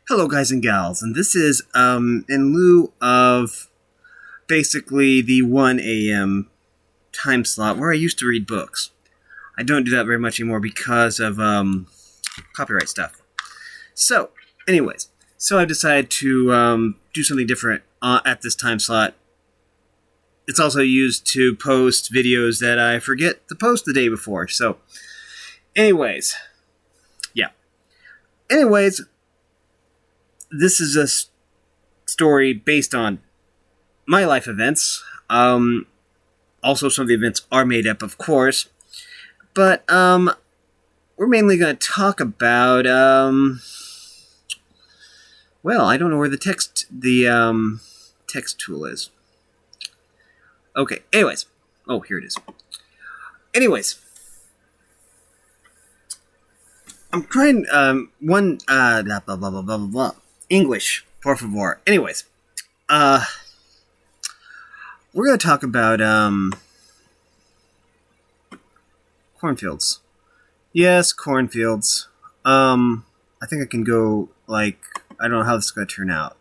Hello guys and gals, and this is in lieu of basically the 1 a.m. time slot where I used to read books. I don't do that very much anymore because of copyright stuff. So, anyways, I've decided to do something different at this time slot. It's also used to post videos that I forget to post the day before. So, anyways, yeah. Anyways, this is a story based on my life events. Also, some of the events are made up, of course. But we're mainly going to talk about well, I don't know where the text tool is. Okay. Anyways, oh, here it is. Anyways, I'm trying blah blah blah blah blah blah. English, por favor. Anyways, we're going to talk about cornfields. Yes, cornfields. I think I can go, I don't know how this is going to turn out.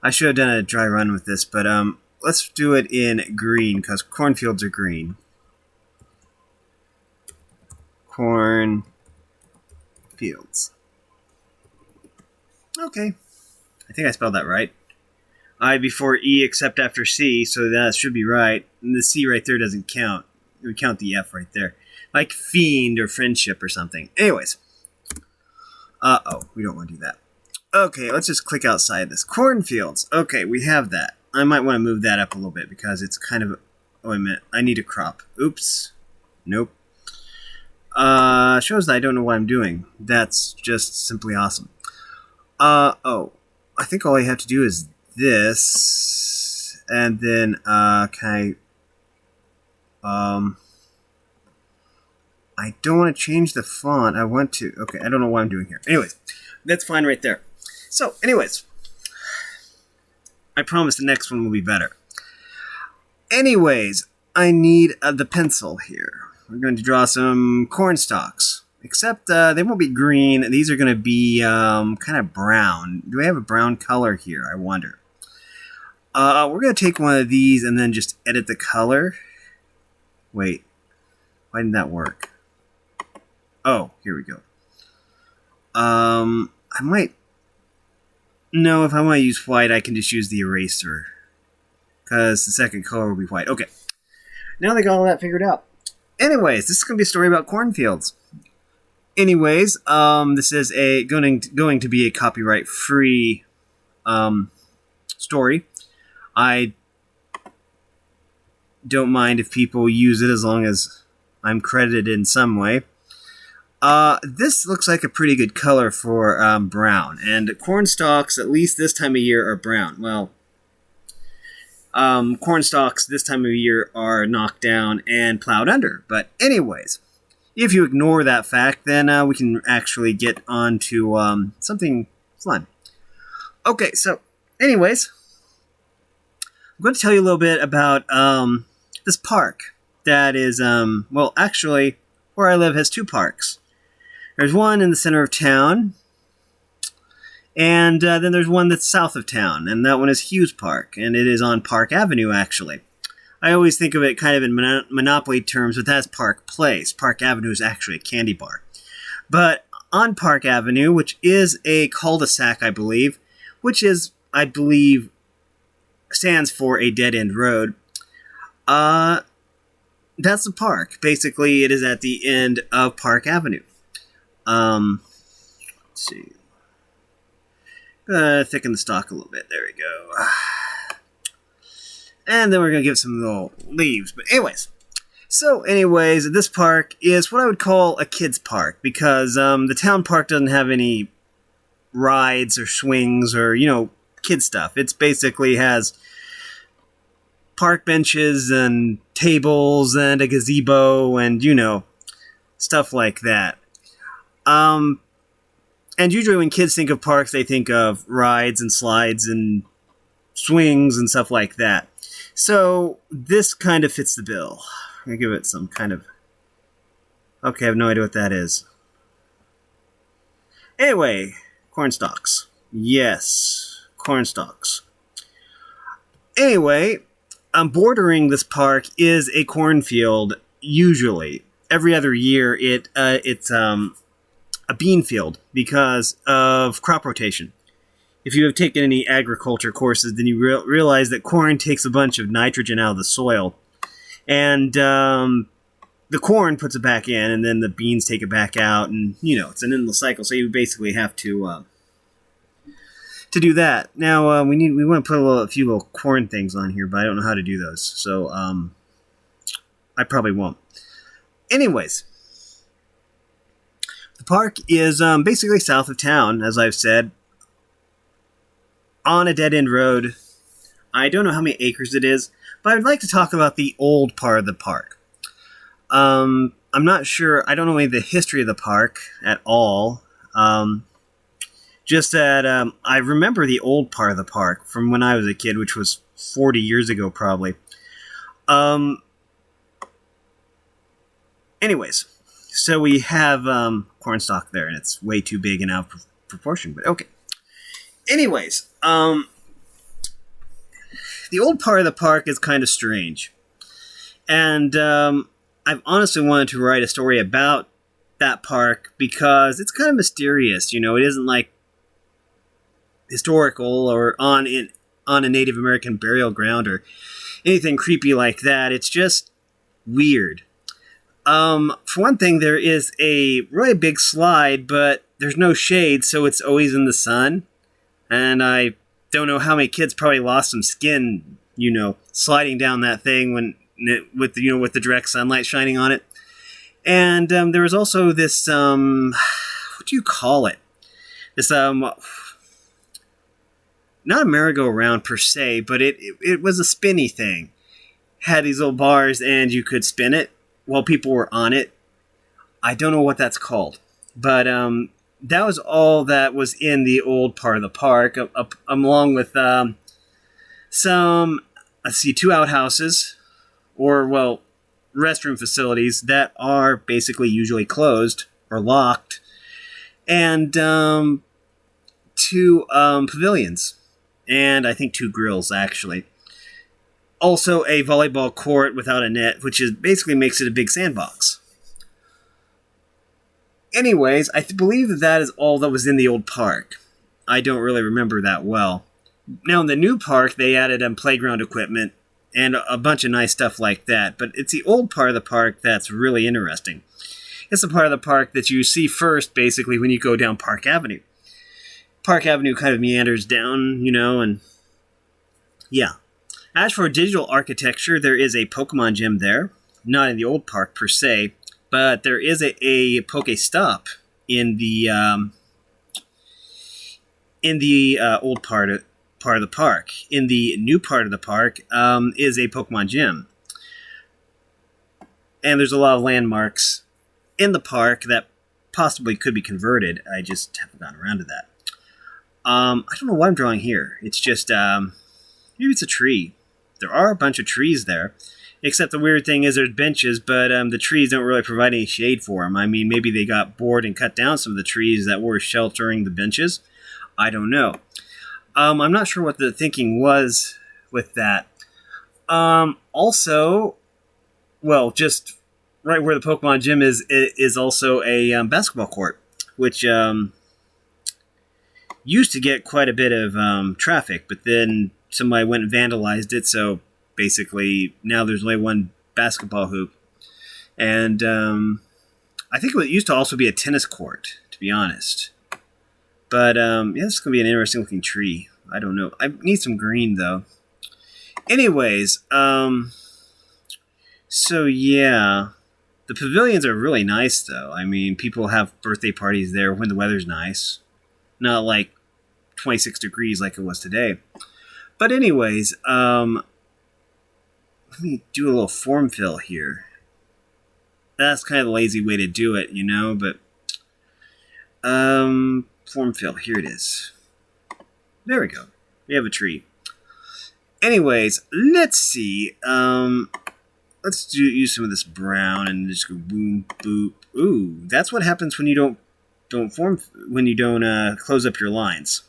I should have done a dry run with this, but let's do it in green, because cornfields are green. Cornfields. Okay. I think I spelled that right. I before E except after C, so that should be right. And the C right there doesn't count. It would count the F right there. Like fiend or friendship or something. Anyways. We don't want to do that. Okay, let's just click outside this. Cornfields. Okay, we have that. I might want to move that up a little bit because it's kind of... Oh, wait a minute. I need a crop. Oops. Nope. Shows that I don't know what I'm doing. That's just simply awesome. I think all I have to do is this, and then, I don't want to change the font. I want to, okay, I don't know what I'm doing here. Anyways, that's fine right there. So, anyways, I promise the next one will be better. Anyways, I need the pencil here. We're going to draw some corn stalks. Except they won't be green. These are going to be kind of brown. Do I have a brown color here? I wonder. We're going to take one of these and then just edit the color. Wait. Why didn't that work? Oh, here we go. I might... No, if I want to use white, I can just use the eraser. Because the second color will be white. Okay. Now they got all that figured out. Anyways, this is going to be a story about cornfields. Anyways, this is going to be a copyright-free story. I don't mind if people use it as long as I'm credited in some way. This looks like a pretty good color for brown, and corn stalks, at least this time of year, are brown. Well, corn stalks this time of year are knocked down and plowed under. But anyways... If you ignore that fact, then we can actually get on to something fun. Okay, so, anyways, I'm going to tell you a little bit about this park that is, well, actually, where I live has two parks. There's one in the center of town, and then there's one that's south of town, and that one is Hughes Park, and it is on Park Avenue, actually. I always think of it kind of in Monopoly terms, but that's Park Place. Park Avenue is actually a candy bar. But on Park Avenue, which is a cul-de-sac, I believe, which is, I believe, stands for a dead-end road, that's the park. Basically, it is at the end of Park Avenue. Let's see. Thicken the stalk a little bit. There we go. And then we're going to give some little leaves. But anyways. This park is what I would call a kid's park. Because the town park doesn't have any rides or swings or, kid stuff. It basically has park benches and tables and a gazebo and, stuff like that. And usually when kids think of parks, they think of rides and slides and swings and stuff like that. So, this kind of fits the bill. I'm going to give it some kind of... Okay, I have no idea what that is. Anyway, corn stalks. Yes, corn stalks. Anyway, bordering this park is a cornfield. Usually, every other year, it's a bean field because of crop rotation. If you have taken any agriculture courses, then you realize that corn takes a bunch of nitrogen out of the soil, and the corn puts it back in, and then the beans take it back out, and it's an endless cycle. So you basically have to do that. Now we want to put a few little corn things on here, but I don't know how to do those, so I probably won't. Anyways, the park is basically south of town, as I've said, on a dead end road. I don't know how many acres it is, but I'd like to talk about the old part of the park. I'm not sure. I don't know any of the history of the park at all. Just that I remember the old part of the park from when I was a kid, which was 40 years ago, probably. Anyways, so we have cornstalk there, and it's way too big and out of proportion, but okay. Anyways, the old part of the park is kind of strange. And I've honestly wanted to write a story about that park because it's kind of mysterious. It isn't like historical or on a Native American burial ground or anything creepy like that. It's just weird. For one thing, there is a really big slide, but there's no shade, so it's always in the sun. And I don't know how many kids probably lost some skin, sliding down that thing with the direct sunlight shining on it. And there was also this what do you call it? This not a merry-go-round per se, but it was a spinny thing. Had these little bars, and you could spin it while people were on it. I don't know what that's called, but that was all that was in the old part of the park, along with some, two outhouses, or, restroom facilities that are basically usually closed or locked, and two pavilions, and I think two grills, actually. Also a volleyball court without a net, which basically makes it a big sandbox. Anyways, I believe that is all that was in the old park. I don't really remember that well. Now, in the new park, they added playground equipment and a bunch of nice stuff like that, but it's the old part of the park that's really interesting. It's the part of the park that you see first, basically, when you go down Park Avenue. Park Avenue kind of meanders down, and yeah. As for digital architecture, there is a Pokemon gym there. Not in the old park per se, but there is a Pokestop in the old part of the park. In the new part of the park is a Pokemon gym. And there's a lot of landmarks in the park that possibly could be converted. I just haven't gotten around to that. I don't know what I'm drawing here. It's just, maybe it's a tree. There are a bunch of trees there. Except the weird thing is there's benches, but the trees don't really provide any shade for them. I mean, maybe they got bored and cut down some of the trees that were sheltering the benches. I don't know. I'm not sure what the thinking was with that. Also, just right where the Pokemon gym is also a basketball court, which used to get quite a bit of traffic, but then somebody went and vandalized it, so basically now there's only one basketball hoop. And I think it used to also be a tennis court, to be honest. But it's going to be an interesting looking tree. I don't know. I need some green, though. Anyways, so yeah. The pavilions are really nice, though. I mean, people have birthday parties there when the weather's nice. Not like 26 degrees like it was today. But anyways, let me do a little form fill here. That's kind of the lazy way to do it, but form fill, here it is. There we go. We have a tree. Anyways, let's see. Let's use some of this brown and just go boom, boop. Ooh, that's what happens when you don't close up your lines.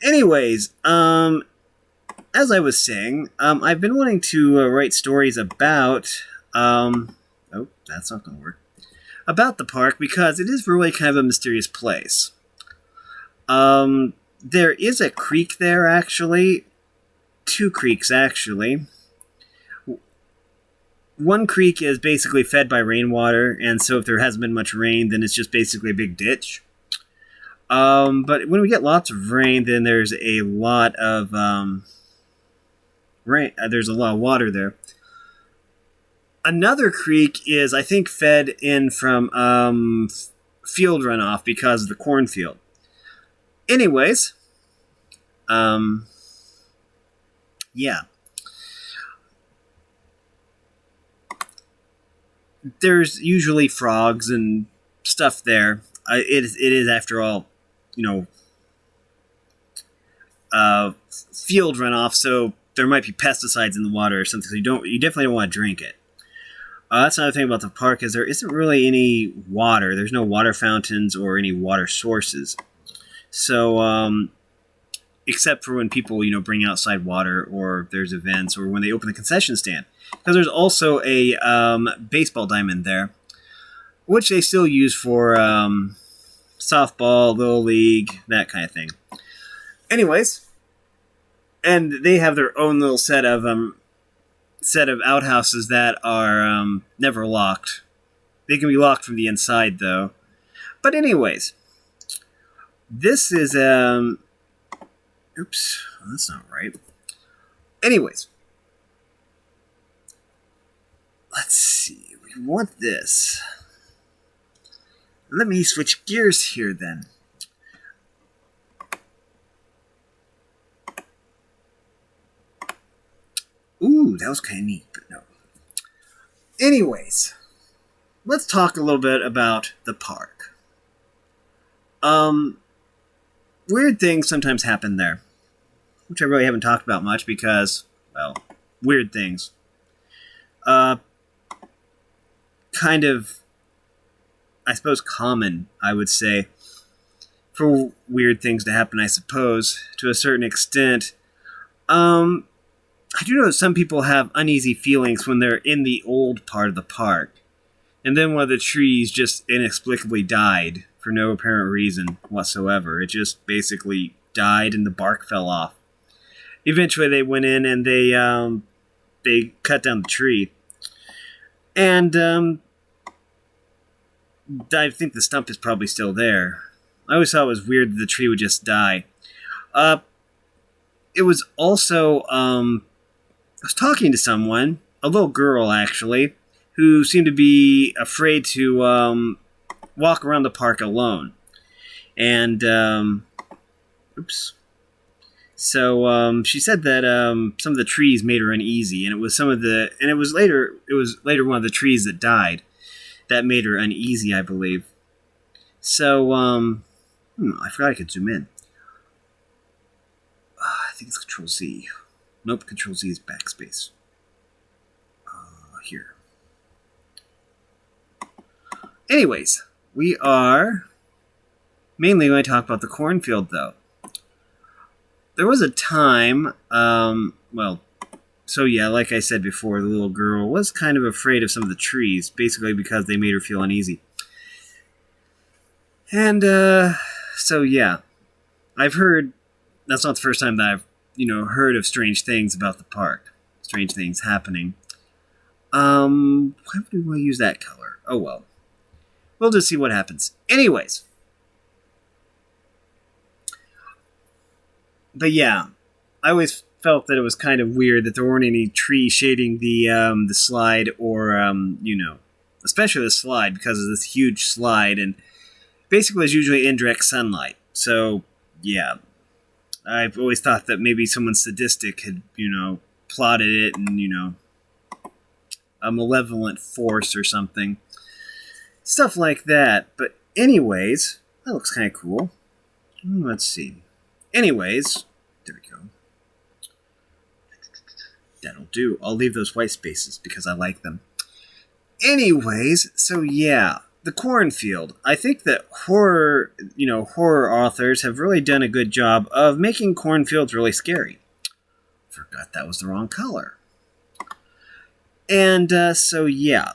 Anyways, as I was saying, I've been wanting to write stories about, oh, that's not going to work, about the park because it is really kind of a mysterious place. There is a creek there, actually. Two creeks, actually. One creek is basically fed by rainwater, and so if there hasn't been much rain, then it's just basically a big ditch. But when we get lots of rain, then there's a lot of rain. There's a lot of water there. Another creek is, I think, fed in from field runoff because of the cornfield. Anyways, yeah. There's usually frogs and stuff there. It is, after all, field runoff, so there might be pesticides in the water or something. So you definitely don't want to drink it. That's another thing about the park is there isn't really any water. There's no water fountains or any water sources. So, except for when people, bring outside water or there's events or when they open the concession stand. Because there's also a baseball diamond there, which they still use for softball, little league, that kind of thing. Anyways, and they have their own little set of outhouses that are never locked. They can be locked from the inside, though. But anyways, this is oops, that's not right. Anyways, let's see. We want this. Let me switch gears here, then. Ooh, that was kind of neat, but no. Anyways, let's talk a little bit about the park. Weird things sometimes happen there, which I really haven't talked about much because, well, weird things. Kind of, I suppose, common, I would say, for weird things to happen, I suppose, to a certain extent. I do know that some people have uneasy feelings when they're in the old part of the park, and then one of the trees just inexplicably died for no apparent reason whatsoever. It just basically died and the bark fell off. Eventually they went in and they cut down the tree. And I think the stump is probably still there. I always thought it was weird that the tree would just die. It was also, I was talking to someone, a little girl actually, who seemed to be afraid to walk around the park alone. And, oops. So she said that some of the trees made her uneasy, and it was later one of the trees that died that made her uneasy, I believe. So I forgot I could zoom in. I think it's Control Z. Nope, Control Z is backspace. Here. Anyways, we are mainly going to talk about the cornfield, though. There was a time, so yeah, like I said before, the little girl was kind of afraid of some of the trees, basically because they made her feel uneasy. And, so yeah, I've heard, that's not the first time that I've, heard of strange things about the park. Strange things happening. Why do I use that color? Oh well. We'll just see what happens. Anyways. But yeah, I always felt that it was kind of weird that there weren't any trees shading the slide or, especially the slide because of this huge slide, and basically it's usually indirect sunlight. So, yeah. I've always thought that maybe someone sadistic had, plotted it and, a malevolent force or something. Stuff like that. But anyways, that looks kind of cool. Let's see. Anyways, there we go. That'll do. I'll leave those white spaces because I like them. Anyways, so yeah. the cornfield. I think that horror authors have really done a good job of making cornfields really scary. Forgot that was the wrong color. And so yeah,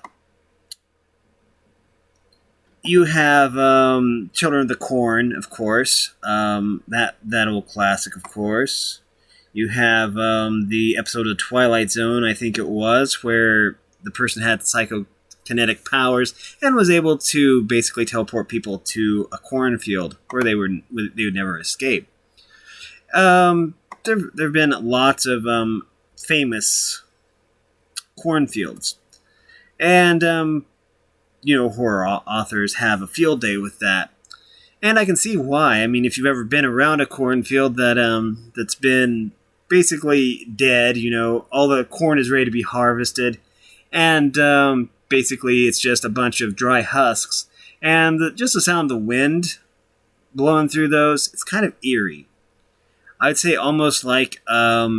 you have Children of the Corn, of course. That old classic, of course. You have the episode of Twilight Zone, I think it was, where the person had psychokinetic powers and was able to basically teleport people to a cornfield where they would never escape. There have been lots of famous cornfields, and horror authors have a field day with that, and I can see why. I mean, if you've ever been around a cornfield that's been basically dead, all the corn is ready to be harvested, and basically it's just a bunch of dry husks, and just the sound of the wind blowing through those, it's kind of eerie. I'd say almost like hail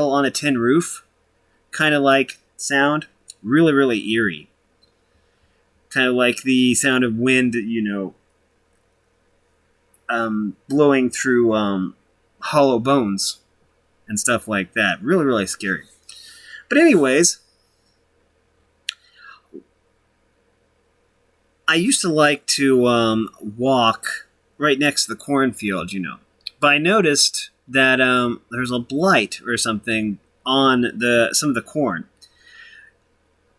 on a tin roof, kind of like sound. Really, really eerie. Kind of like the sound of wind, blowing through hollow bones and stuff like that. Really, really scary. But anyways, I used to like to walk right next to the cornfield, But I noticed that there's a blight or something on some of the corn.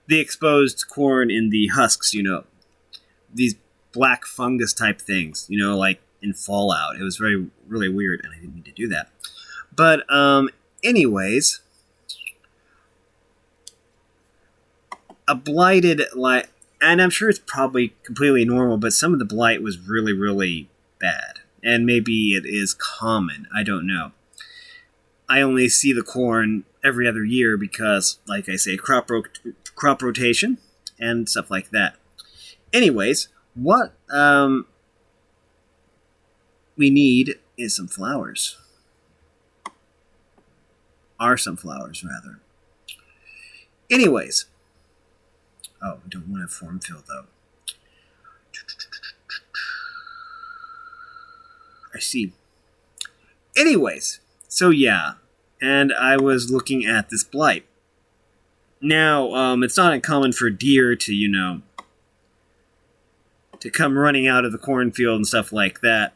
The exposed corn in the husks, These black fungus type things, like in Fallout. It was really weird, and I didn't mean to do that. But anyways, a blighted and I'm sure it's probably completely normal, but some of the blight was really, really bad. And maybe it is common. I don't know. I only see the corn every other year because, like I say, crop rotation and stuff like that. Anyways, what we need is some flowers. Are some flowers, rather. Anyways. Oh, we don't want a form field, though. I see. Anyways, so yeah, and I was looking at this blight. Now, it's not uncommon for deer to, to come running out of the cornfield and stuff like that.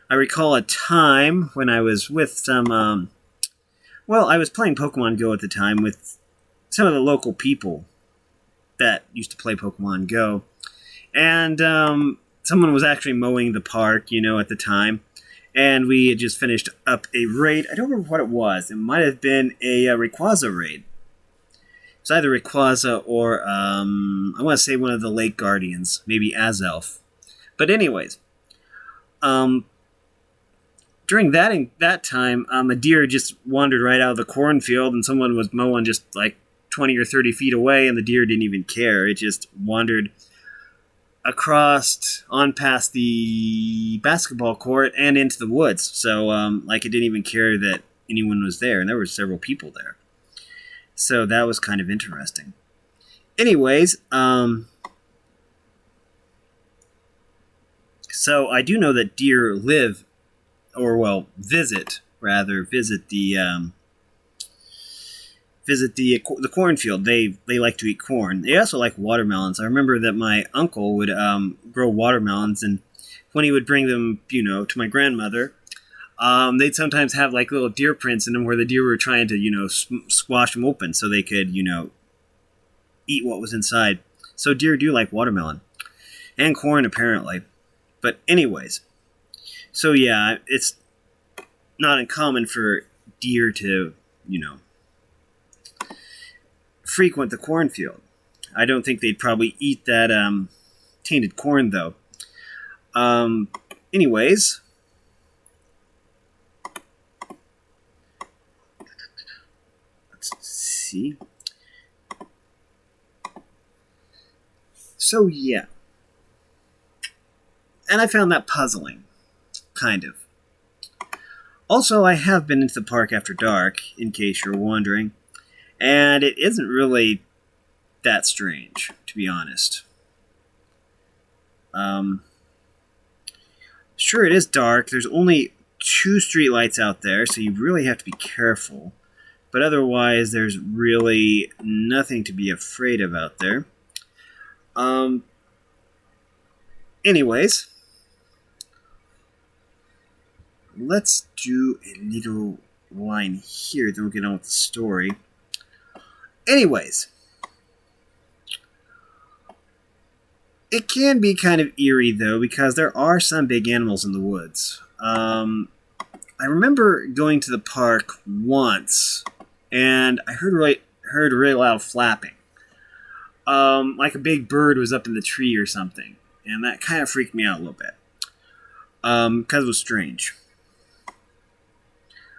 I recall a time when I was with some, I was playing Pokemon Go at the time with some of the local people that used to play Pokemon Go. And someone was actually mowing the park, at the time. And we had just finished up a raid. I don't remember what it was. It might have been a Rayquaza raid. It's either Rayquaza or, I want to say one of the Lake Guardians. Maybe Azelf. But anyways, during that time, a deer just wandered right out of the cornfield, and someone was mowing just like 20 or 30 feet away, and the deer didn't even care. It just wandered across, on past the basketball court and into the woods. So, it didn't even care that anyone was there, and there were several people there. So that was kind of interesting. Anyways, so I do know that deer visit the cornfield. They like to eat corn. They also like watermelons. I remember that my uncle would grow watermelons, and when he would bring them, to my grandmother, they'd sometimes have like little deer prints in them where the deer were trying to, squash them open so they could, eat what was inside. So deer do like watermelon and corn, apparently. But anyways, so yeah, it's not uncommon for deer to, frequent the cornfield. I don't think they'd probably eat that tainted corn, though. Anyways, let's see. So yeah, and I found that puzzling, kind of. Also, I have been into the park after dark, in case you're wondering. And it isn't really that strange, to to be honest. Sure, it is dark. There's only 2 streetlights out there, so you really have to be careful. But otherwise, there's really nothing to be afraid of out there. Anyways, let's do a little line here, then we'll get on with the story. Anyways, it can be kind of eerie, though, because there are some big animals in the woods. I remember going to the park once, and I heard really loud flapping. Like a big bird was up in the tree or something, and that kind of freaked me out a little bit. Because it was strange.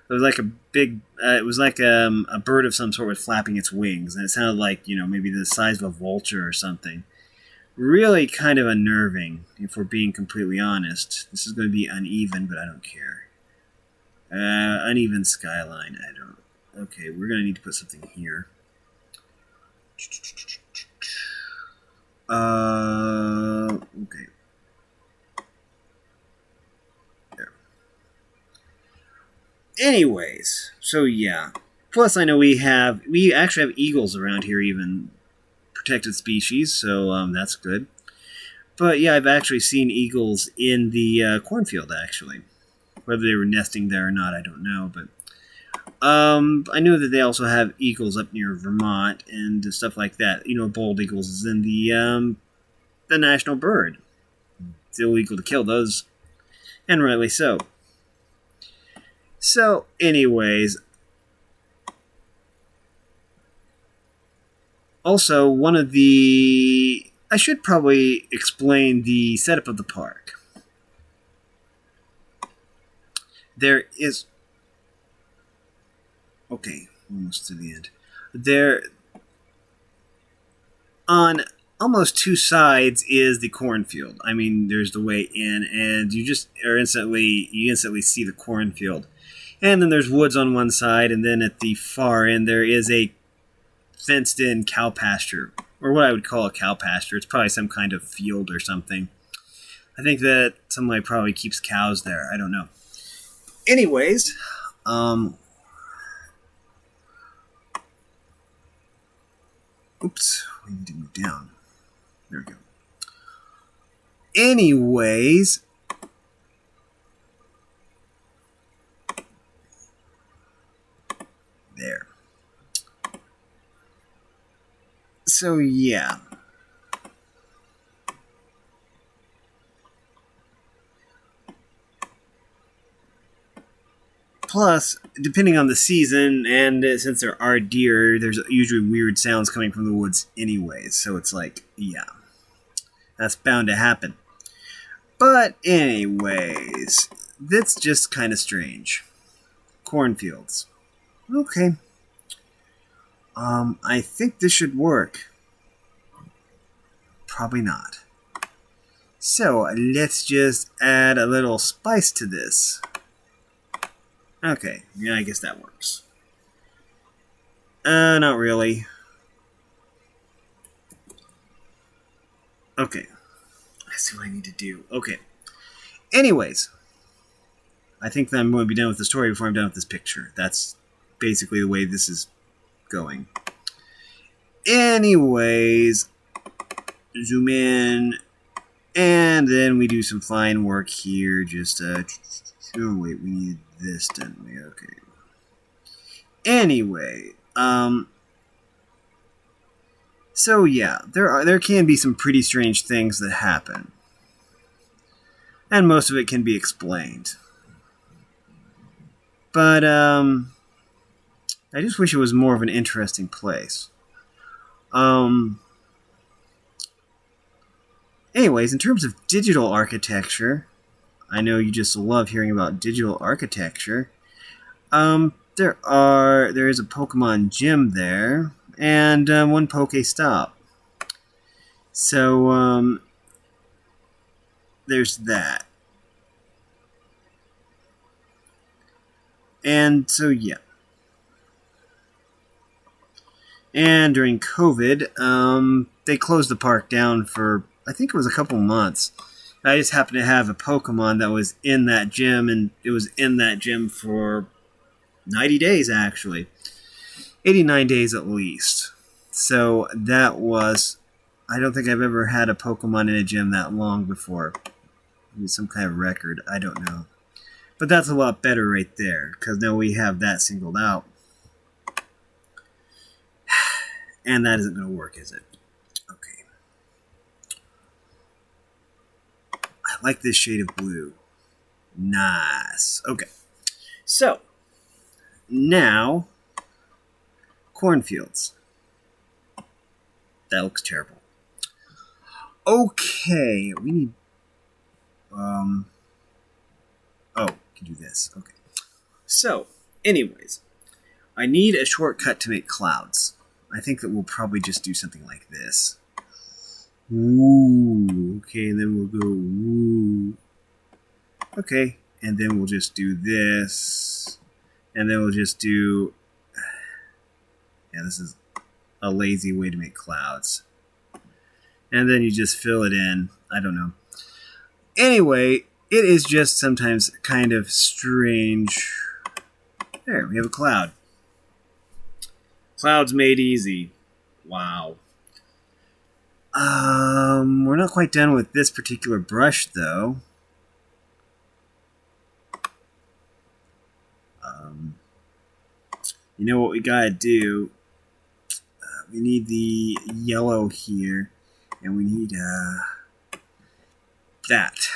It was like a bird of some sort was flapping its wings, and it sounded like, maybe the size of a vulture or something. Really kind of unnerving, if we're being completely honest. This is going to be uneven, but I don't care. Uneven skyline, I don't... Okay, we're going to need to put something here. Okay. There. Anyways, so yeah. Plus, I know we actually have eagles around here, even protected species, so that's good. But yeah, I've actually seen eagles in the cornfield, actually. Whether they were nesting there or not, I don't know, but I know that they also have eagles up near Vermont and stuff like that. Bald eagles is in the national bird. It's illegal to kill those, and rightly so. So, anyways, also I should probably explain the setup of the park. There is... Okay, almost to the end. There... On almost 2 sides is the cornfield. I mean, there's the way in, and you instantly see the cornfield. And then there's woods on one side, and then at the far end there is a fenced-in cow pasture, or what I would call a cow pasture. It's probably some kind of field or something. I think that somebody probably keeps cows there. I don't know. Anyways, oops, we need to move down. There we go. Anyways, there. So, yeah. Plus, depending on the season, and since there are deer, there's usually weird sounds coming from the woods anyways. So it's like, yeah, that's bound to happen. But anyways, that's just kind of strange. Cornfields. Okay. I think this should work. Probably not. So, let's just add a little spice to this. Okay, yeah, I guess that works. Not really. Okay. I see what I need to do. Okay. Anyways. I think that I'm going to be done with the story before I'm done with this picture. That's basically the way this is going. Anyways. Zoom in. And then we do some fine work here. Just, oh wait, we need this, didn't we? Okay. Anyway, so yeah, there can be some pretty strange things that happen. And most of it can be explained. But, I just wish it was more of an interesting place. Anyways, in terms of digital architecture, I know you just love hearing about digital architecture. There is a Pokemon gym there, and one Pokestop. So, there's that. And so, yeah. And during COVID, they closed the park down for, I think it was a couple months. I just happened to have a Pokemon that was in that gym, and it was in that gym for 90 days, actually. 89 days at least. So that was... I don't think I've ever had a Pokemon in a gym that long before. Maybe some kind of record, I don't know. But that's a lot better right there, because now we have that singled out. And that isn't going to work, is it? Okay. I like this shade of blue. Nice. Okay. So, now, Cornfields. That looks terrible. Okay, we need... Oh, we can do this. Okay. So, anyways, I need a shortcut to make clouds. I think that we'll probably just do something like this. Woo. Okay, and then we'll go woo. Okay, and then we'll just do this. And then we'll just do... Yeah, this is a lazy way to make clouds. And then you just fill it in. I don't know. Anyway, it is just sometimes kind of strange. There, we have a cloud. Clouds made easy. Wow. We're not quite done with this particular brush, though. You know what we gotta do? We need the yellow here, and we need that.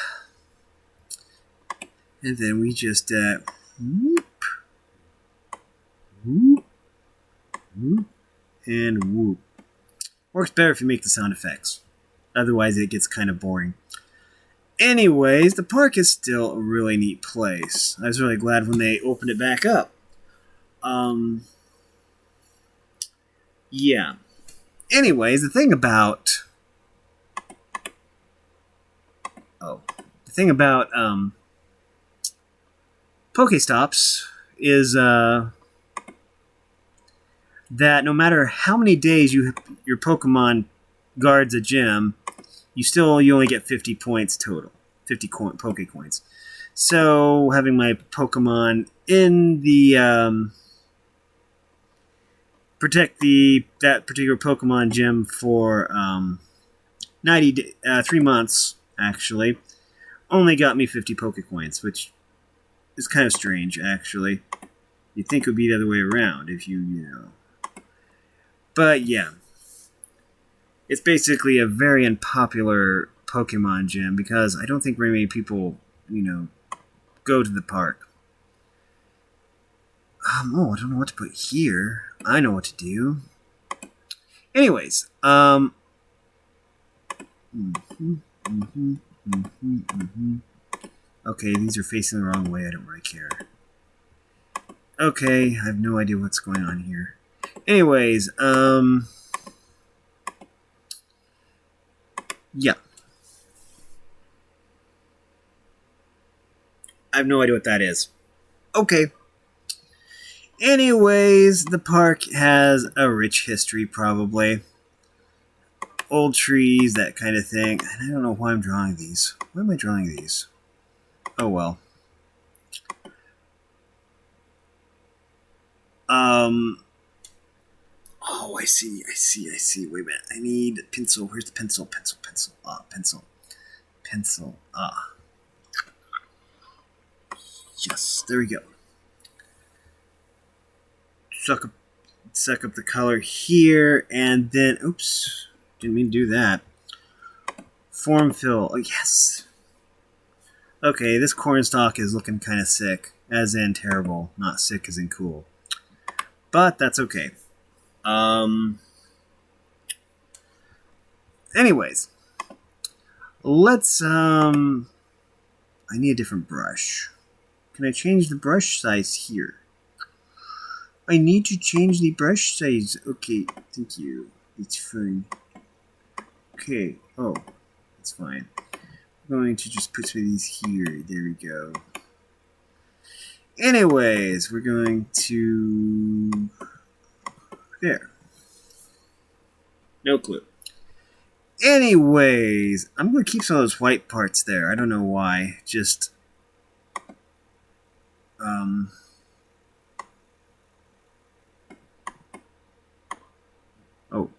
And then we just whoop, whoop, whoop, and whoop. Works better if you make the sound effects. Otherwise, it gets kind of boring. Anyways, the park is still a really neat place. I was really glad when they opened it back up. Yeah. Anyways, the thing about Pokestops is that no matter how many days your Pokemon guards a gym, you only get 50 points total, 50 Poke Coins. So having my Pokemon in the protect that particular Pokemon gym for 3 months actually only got me 50 Poke Coins, which is kind of strange actually. You'd think it would be the other way around if you know. But yeah, it's basically a very unpopular Pokemon gym because I don't think very many people go to the park. I don't know what to put here. I know what to do. Anyways, Okay, these are facing the wrong way. I don't really care. Okay, I have no idea what's going on here. Anyways, yeah. I have no idea what that is. Okay. Anyways, the park has a rich history, probably. Old trees, that kind of thing. And I don't know why I'm drawing these. Why am I drawing these? Oh, well. Oh, I see. Wait a minute. I need pencil. Where's the pencil? Pencil. Pencil. Yes, there we go. Suck up the color here, and then, oops, didn't mean to do that. Form fill. Oh, yes. Okay, this cornstalk is looking kind of sick, as in terrible, not sick as in cool. But that's okay. Anyways, let's, I need a different brush. Can I change the brush size here? I need to change the brush size. Okay, thank you. It's fine. Okay, oh, that's fine. I'm going to just put some of these here. There we go. Anyways, we're going to... There. No clue. Anyways, I'm going to keep some of those white parts there. I don't know why. Just, oh. Oh.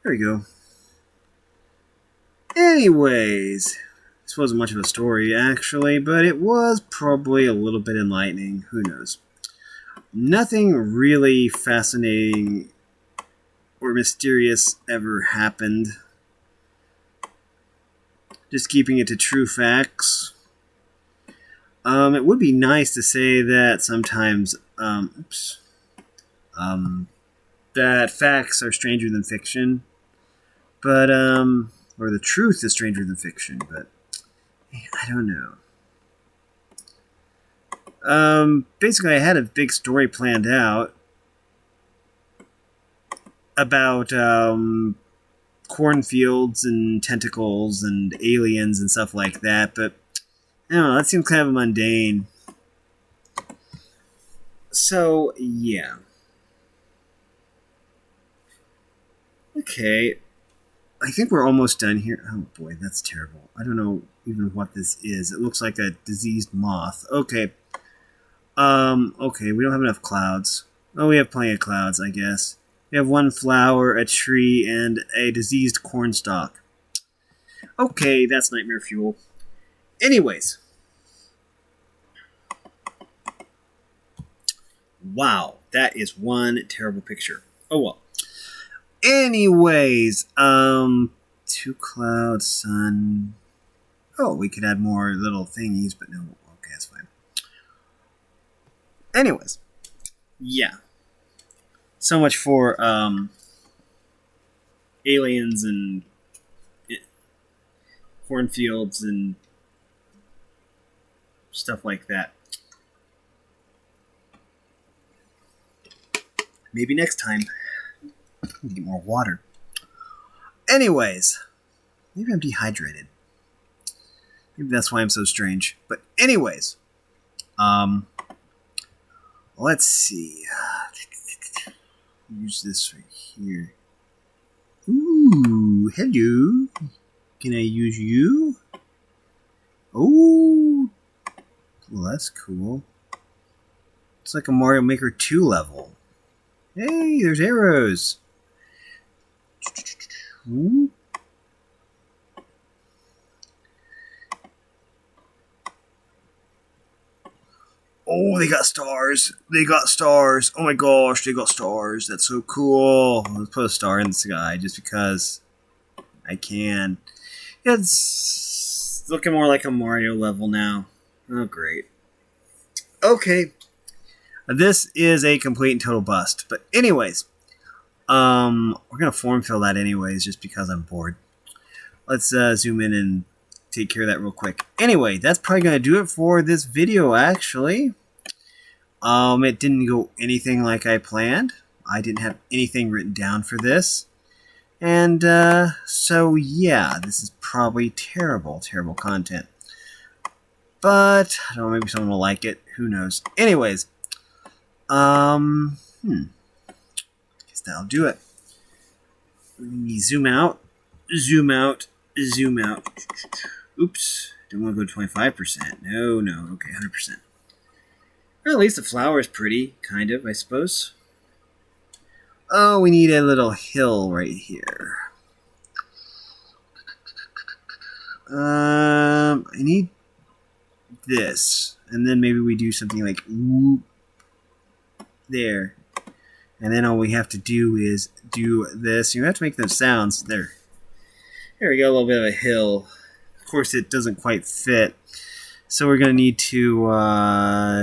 There we go. Anyways, this wasn't much of a story, actually, but it was probably a little bit enlightening. Who knows? Nothing really fascinating or mysterious ever happened. Just keeping it to true facts. It would be nice to say that sometimes, that facts are stranger than fiction, but, or the truth is stranger than fiction, but I don't know. Basically, I had a big story planned out about, cornfields and tentacles and aliens and stuff like that, but I don't know, that seems kind of mundane. So, yeah. Okay. I think we're almost done here. Oh boy, that's terrible. I don't know even what this is. It looks like a diseased moth. Okay. Okay, we don't have enough clouds. Oh, we have plenty of clouds, I guess. We have one flower, a tree, and a diseased cornstalk. Okay, that's nightmare fuel. Anyways. Wow, that is one terrible picture. Oh well. Anyways, two clouds, sun. Oh, we could add more little thingies, but no. Okay, that's fine. Anyways, yeah. So much for aliens and cornfields and stuff like that. Maybe next time. Get more water. Anyways, maybe I'm dehydrated. Maybe that's why I'm so strange. But anyways, let's see. Use this right here. Ooh, hello. Can I use you? Oh, well, that's cool. It's like a Mario Maker 2 level. Hey, there's arrows. Ooh. Oh, they got stars. They got stars. Oh my gosh, they got stars. That's so cool. Let's put a star in the sky just because I can. It's looking more like a Mario level now. Oh, great. Okay. This is a complete and total bust. But anyways, we're going to form fill that anyways just because I'm bored. Let's zoom in and take care of that real quick. Anyway, that's probably going to do it for this video, actually. It didn't go anything like I planned. I didn't have anything written down for this. And, so, yeah, this is probably terrible, terrible content. But, I don't know, maybe someone will like it. Who knows? Anyways, guess that'll do it. Let me zoom out, zoom out, zoom out. Oops, don't want to go to 25%. No, okay, 100%. Well, at least the flower is pretty, kind of, I suppose. Oh, we need a little hill right here. I need this, and then maybe we do something like whoop there, and then all we have to do is do this. You have to make those sounds. There we go, a little bit of a hill. Of course, it doesn't quite fit, so we're gonna need to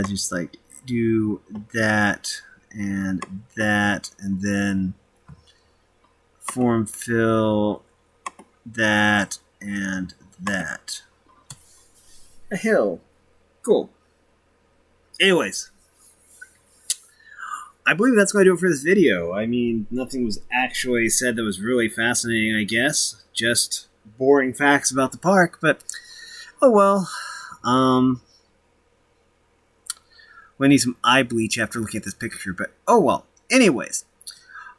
just like do that, and then form fill that and that. A hill. Cool. Anyways, I believe that's going to do it for this video. I mean, nothing was actually said that was really fascinating, I guess. Just boring facts about the park, but oh well. I need some eye bleach after looking at this picture, but oh well. Anyways.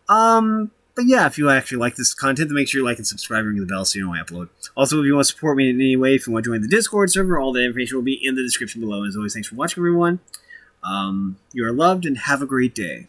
But yeah, if you actually like this content, then make sure you like and subscribe and ring the bell so you know when I upload. Also, if you want to support me in any way, if you want to join the Discord server, all that information will be in the description below. As always, thanks for watching, everyone. You are loved, and have a great day.